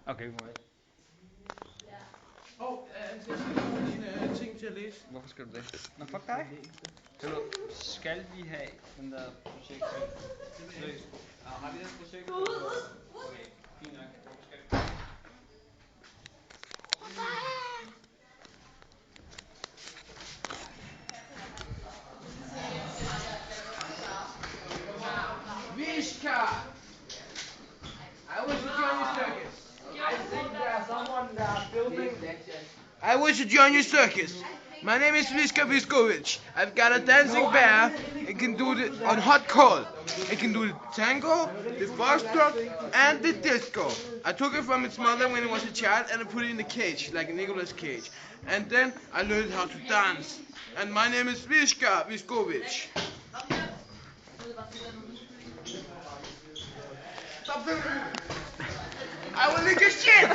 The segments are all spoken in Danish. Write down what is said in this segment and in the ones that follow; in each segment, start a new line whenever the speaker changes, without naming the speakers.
Okay, må jeg.
Jeg skal lige dine ting til at læse.
Hvorfor skal du det? Nå, fuck dig. Skal vi have den der projekt? Seriøst? Har vi den projekt? Okay, fint nok. Hvorfor skal vi?
Vishka! I wish to join your circus.
I think there's someone filming.
I wish to join your circus. My name is Vishka Viskovic. I've got a dancing bear. It can do it on hot coal. It can do the tango, the foxtrot, and the disco. I took it from its mother when it was a child and I put it in the cage, like Nicolas Cage. And then I learned how to dance. And my name is Vishka Viskovic. Stop filming me! I will lick your shit!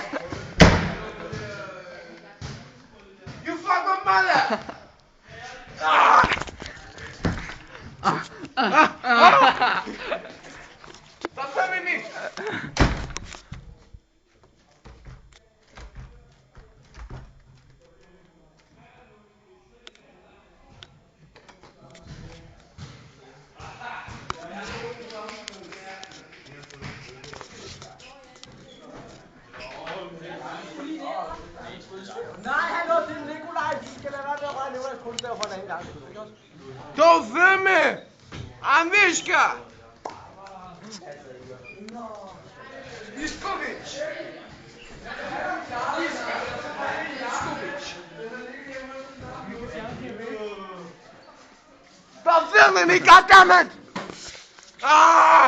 You fuck my mother! Stop filming me!
Nej, hallo, det er Nikolaj. Vi skal lade være med at røre Nikolajs kunstner for en anden gang.
Don't film me! I'm Vishka! Viskovic! Stop filming me, goddammit! Ah!